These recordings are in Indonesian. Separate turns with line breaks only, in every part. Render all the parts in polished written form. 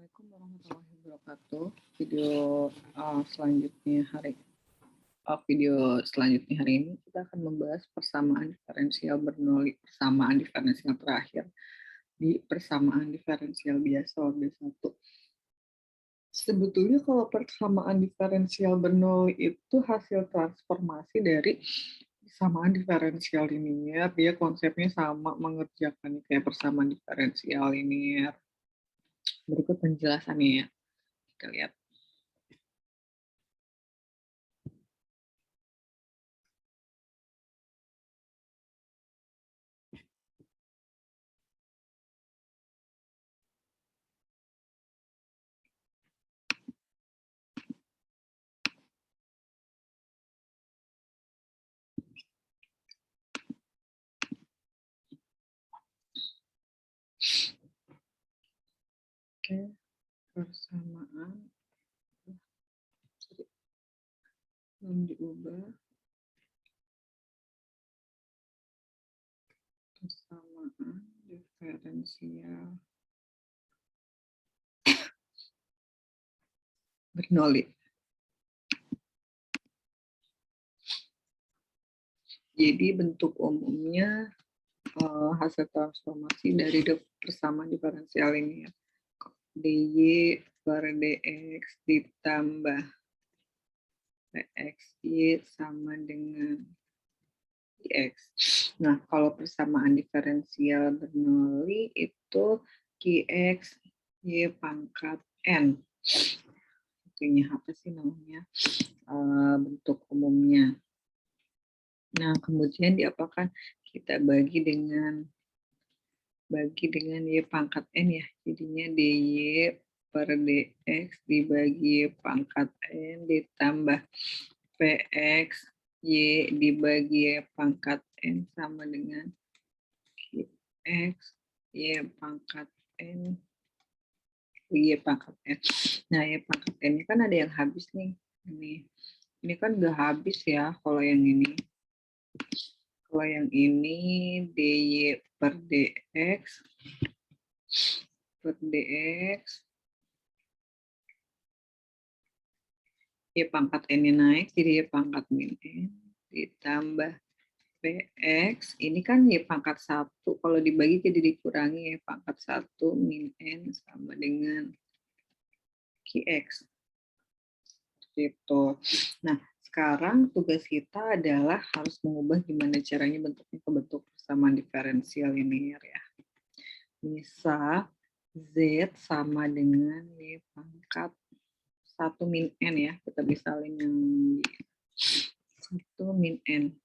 Assalamualaikum warahmatullahi wabarakatuh. Video selanjutnya hari ini kita akan membahas persamaan diferensial Bernoulli, persamaan diferensial terakhir di persamaan diferensial biasa B1. Sebetulnya kalau persamaan diferensial Bernoulli itu hasil transformasi dari persamaan diferensial linier. Dia konsepnya sama, mengerjakan kayak persamaan diferensial linier. Berikut penjelasannya ya. Kita lihat. Oke, persamaan belum diubah. Persamaan diferensial Bernoulli. Jadi bentuk umumnya hasil transformasi dari persamaan diferensial ini ya. dy per dx ditambah pxy sama dengan dx. Nah, kalau persamaan diferensial Bernoulli itu qx y pangkat n. Itunya apa sih namanya? Bentuk umumnya. Nah, kemudian diapakan? Kita bagi dengan y pangkat n ya. Jadinya dy per dx dibagi y pangkat n ditambah px y dibagi y pangkat n sama dengan x y pangkat n y pangkat n. Nah, y pangkat n ini kan ada yang habis nih. Ini kan udah habis ya kalau yang ini. Kalau yang ini dy per dx y pangkat n-nya naik jadi y pangkat min n ditambah px, ini kan y pangkat 1, kalau dibagi jadi dikurangi y pangkat 1 min n sama dengan qx. Gitu. Nah, sekarang tugas kita adalah harus mengubah gimana caranya bentuknya ke bentuk persamaan diferensial linear ya. Misal z sama dengan y pangkat 1 min n ya. Kita misalin yang 1 min n.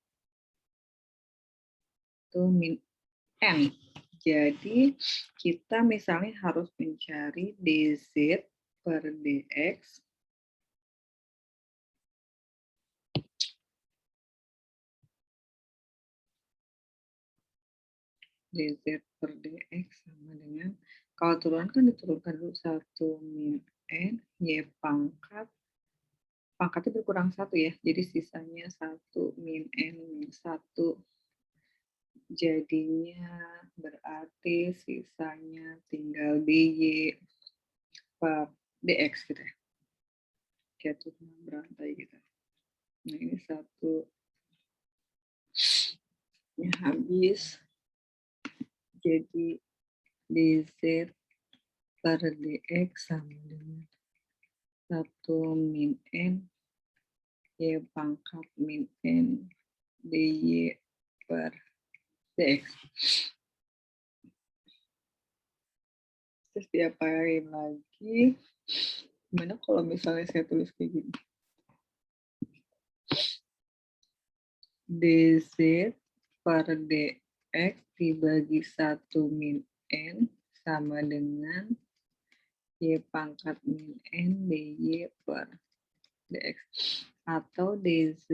1 min n. Jadi kita misalnya harus mencari dz per dx dz per dx sama dengan, kalau turun kan diturunkan dulu 1 min n y pangkatnya berkurang 1 ya, jadi sisanya 1 min n min 1, jadinya berarti sisanya tinggal dy per dx gitu ya, jatuh berantai gitu. Nah, ini 1 nya habis, jadi dz per dx sama dengan 1 min n y pangkat min n dy per dx. Terus diapain lagi? Gimana kalau misalnya saya tulis kayak gini? dz per dx dibagi 1 min n sama dengan y pangkat min n dy per dx. Atau dz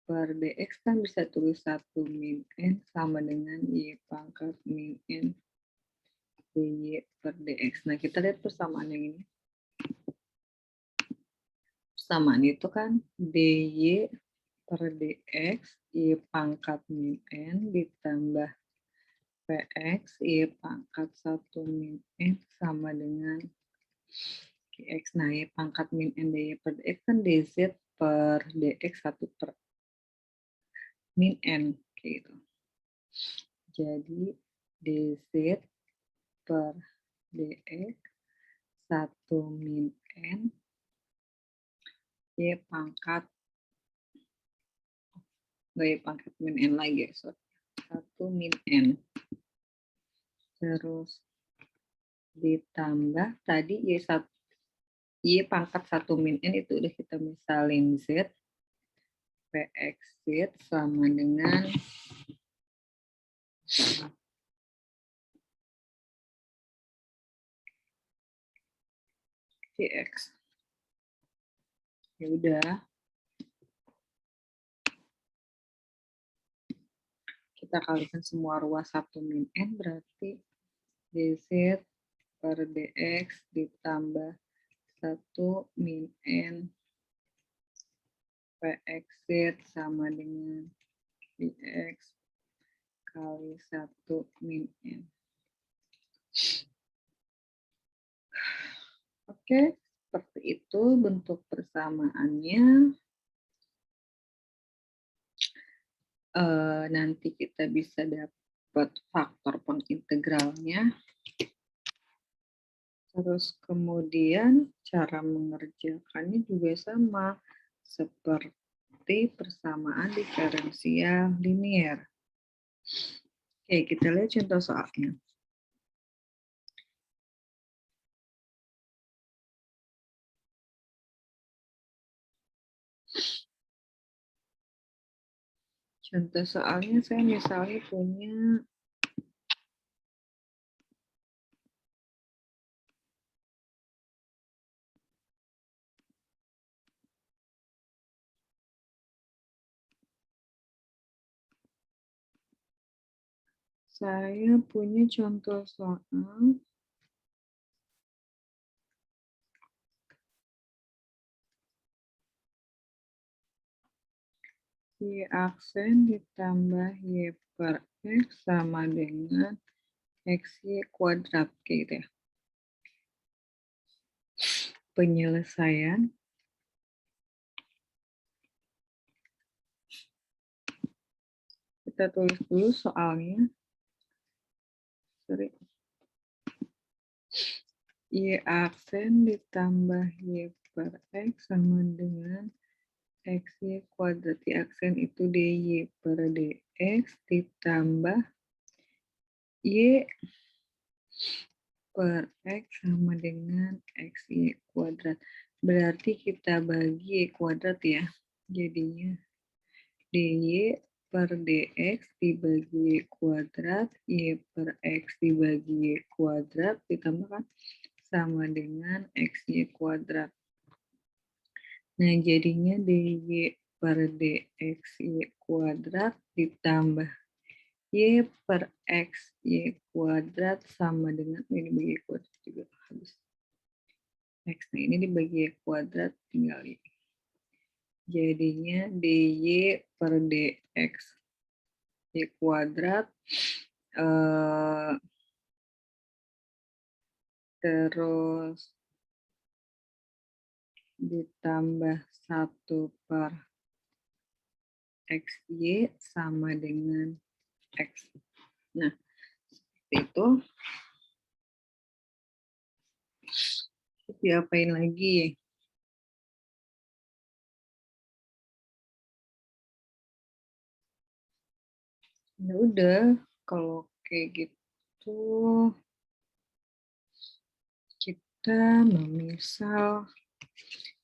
per dx kan bisa tulis 1 min n sama dengan y pangkat min n dy per dx. Nah, kita lihat persamaan yang ini. Persamaan itu kan dy per dx y pangkat min n ditambah PX, Y pangkat 1 min N sama dengan GX. Nah, Y pangkat min N DY per DX kan DZ per DX 1 per min N. Kayak gitu. Jadi, DZ per DX 1 min N, Y pangkat, Y pangkat min N lagi, sorry. 1 min N. Terus ditambah tadi Y pangkat 1 min N itu udah kita misalin Z, PX Z sama dengan GX. Ya udah, kita kalikan semua ruas 1 min N berarti DZ per DX ditambah 1 min N PXZ sama dengan DX kali 1 min N. Oke, seperti itu bentuk persamaannya. Nanti kita bisa dapat faktor pengintegralnya. Terus kemudian cara mengerjakannya juga sama seperti persamaan diferensial linier. Oke, kita lihat contoh soalnya. Contoh soalnya saya misalnya punya contoh soal Y aksen ditambah Y per X sama dengan XY kuadrat gitu ya. Penyelesaian kita tulis dulu soalnya. Y aksen ditambah Y per X sama dengan XY kuadrat. Y aksen itu DY per DX ditambah Y per X sama dengan XY kuadrat. Berarti kita bagi Y kuadrat ya. Jadinya DY per DX dibagi Y kuadrat, Y per X dibagi Y kuadrat, ditambahkan sama dengan XY kuadrat. Nah, jadinya DY per DX Y kuadrat ditambah Y per X Y kuadrat sama dengan, ini bagi Y kuadrat juga habis. X, nah ini dibagi Y kuadrat, tinggal Y. Jadinya DY per DX Y kuadrat terus ditambah 1 per XY sama dengan X. Nah, seperti itu. Diapain lagi? Ya udah, kalau kayak gitu kita memisah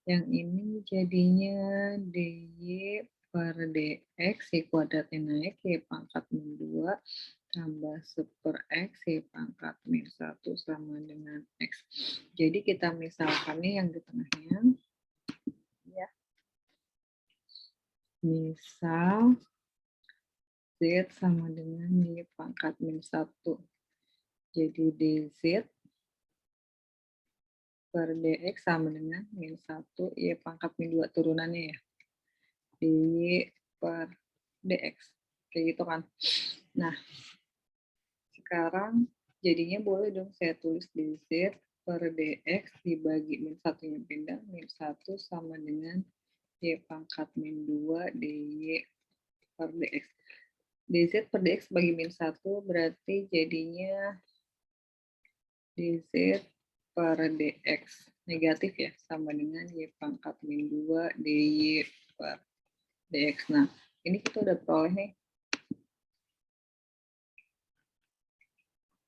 yang ini jadinya DY per DX Y kuadratnya naik, Y pangkat min 2 tambah 1 per X Y pangkat min 1 sama dengan X. Jadi kita misalkannya yang di tengahnya. Ya. Misal Z sama dengan Y pangkat min 1. Jadi DZ per DX sama dengan min 1 Y pangkat min 2 turunannya ya. DY per DX. Kayak gitu kan. Nah, sekarang jadinya boleh dong saya tulis dz per dx dibagi min 1 yang pindah, min 1 sama dengan y pangkat min 2 dy per dx. dz per dx bagi min 1 berarti jadinya dz per dx negatif ya, sama dengan y pangkat min 2 dy per dx. Nah, ini kita udah peroleh nih.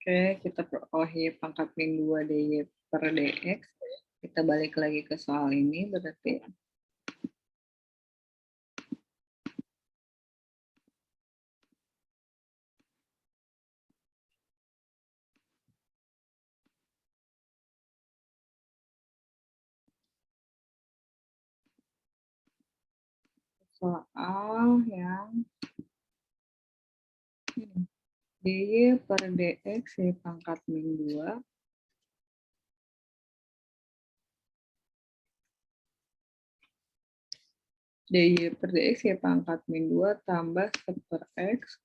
Oke, kita peroleh y pangkat min 2 dy per dx. Kita balik lagi ke soal ini, berarti soal yang ini. dy per dx y pangkat min 2 dy per dx y pangkat min 2 tambah 1 per x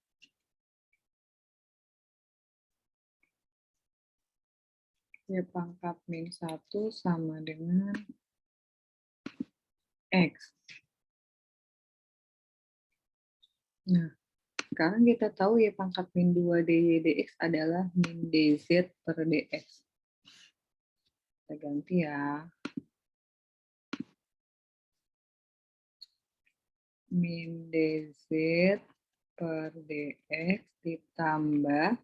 y pangkat min 1 sama dengan x. Nah, sekarang kita tahu y pangkat min 2 dy dx adalah min dz per dx. Kita ganti ya. Min dz per dx ditambah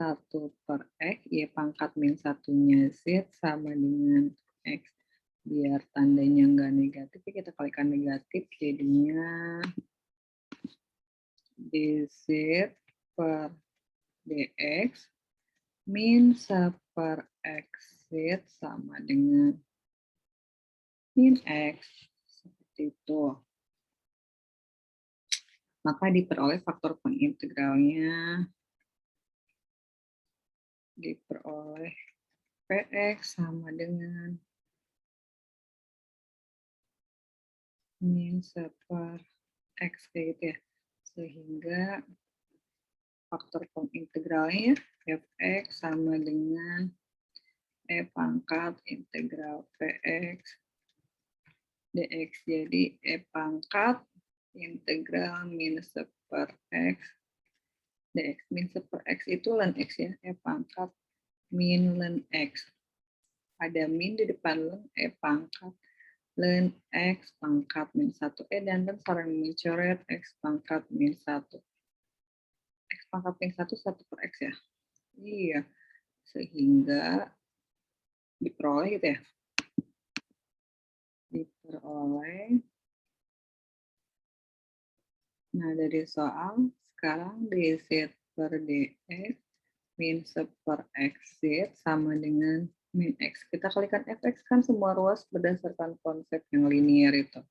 1 per x, y pangkat min 1-nya z sama dengan x. Biar tandanya nggak negatif, kita kalikan negatif, jadinya dz per dx min 1 per xz sama dengan min x. Seperti itu. Maka diperoleh faktor pengintegralnya, diperoleh px sama dengan min 1 per x kayak gitu ya. Sehingga faktor pengintegralnya fx sama dengan e pangkat integral px dx. Jadi e pangkat integral min 1 per x dx. Min 1 per x itu ln x ya, e pangkat min ln x. Ada min di depan ln, e pangkat ln x pangkat min 1. Dan saling mencoret x pangkat min 1. X pangkat min 1, 1 per x ya. Iya, sehingga diperoleh gitu ya. Diperoleh. Nah, dari soal, sekarang dz per dx min 1 per xz sama dengan min x. Kita kalikan fx kan semua ruas berdasarkan konsep yang linear itu.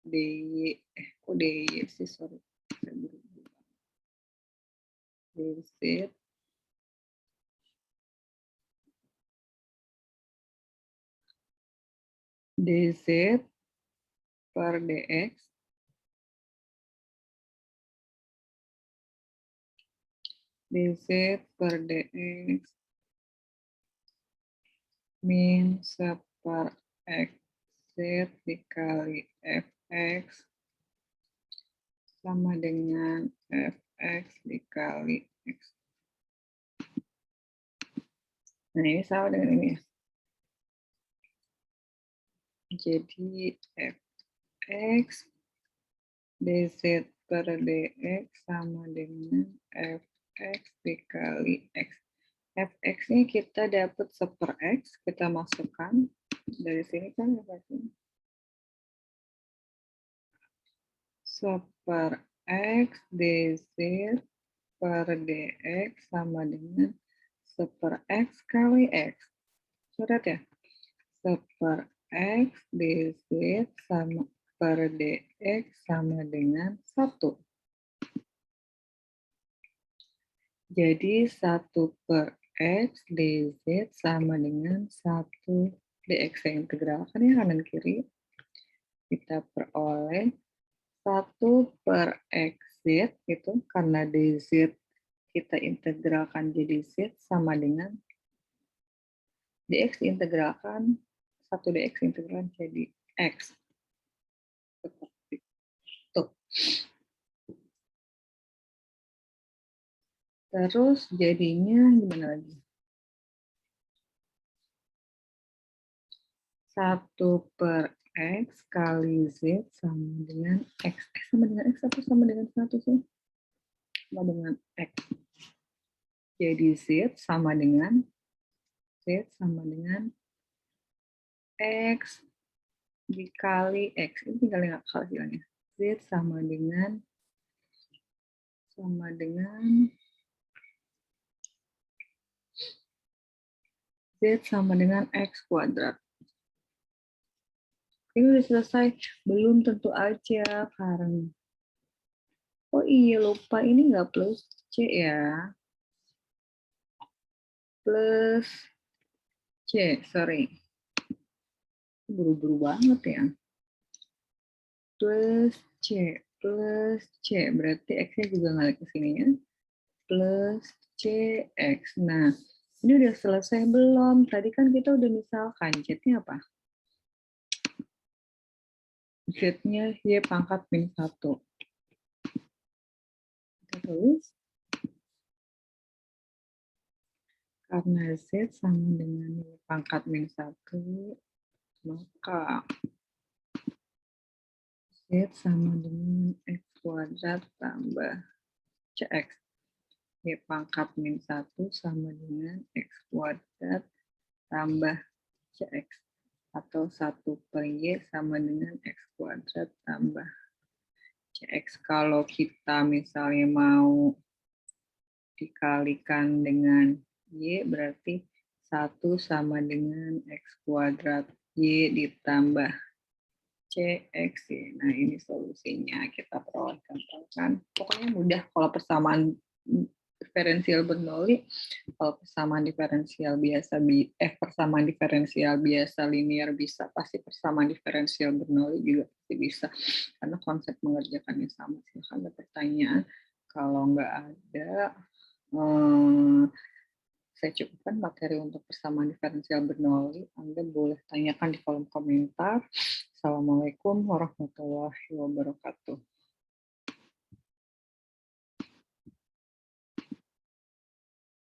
dy, kok dy sih, sorry. dz dz per dx dz per dx min 1 per xz dikali fx sama dengan fx dikali x. Nah, ini sama dengan ini ya. Jadi fx dz per dx sama dengan fx dikali x. Fx-nya kita dapat 1 per x, kita masukkan. Dari sini kan fx-nya 1 per x dz per dx sama dengan 1 per x kali x. Coret ya. 1 per x dz sama per dx sama dengan 1. Jadi 1 per x dz sama dengan 1 dx yang integral. Kan ya kanan kiri. kita peroleh 1/x(z) gitu, karena dz kita integralkan jadi z sama dengan dx diintegralkan 1 dx integralkan jadi x. Seperti itu. Terus jadinya gimana lagi? 1/x kali z sama dengan x. Sama dengan x atau sama dengan 1 sih? Sama dengan x. Jadi z sama dengan x dikali x. Ini tinggal nggak hasilnya. Z sama dengan Z sama dengan X kuadrat. Ini udah selesai. Belum tentu aja, karena oh iya, lupa ini nggak plus C ya. Plus C, sorry. Buru-buru banget ya. Plus C. Berarti X-nya juga ngalik ke sini ya. Plus CX. Nah, ini udah selesai belum? Tadi kan kita udah misalkan Z-nya apa? Z-nya Y pangkat min 1. Kita tulis. Karena Z sama dengan Y pangkat min 1, maka Z sama dengan X kuadrat tambah CX. Y pangkat min 1 sama dengan X kuadrat tambah CX. Atau 1/Y sama dengan X kuadrat tambah CX. Kalau kita misalnya mau dikalikan dengan Y, berarti 1 sama dengan X kuadrat Y ditambah CX. Nah, ini solusinya. Kita peroleh gampang. Pokoknya mudah kalau persamaan diferensial Bernoulli. Kalau persamaan diferensial biasa, persamaan diferensial biasa linear bisa, pasti persamaan diferensial Bernoulli juga pasti bisa. Karena konsep mengerjakannya sama. Silahkan ada pertanyaan. Kalau nggak ada, saya cukupkan materi untuk persamaan diferensial Bernoulli. Anda boleh tanyakan di kolom komentar. Assalamualaikum warahmatullahi wabarakatuh.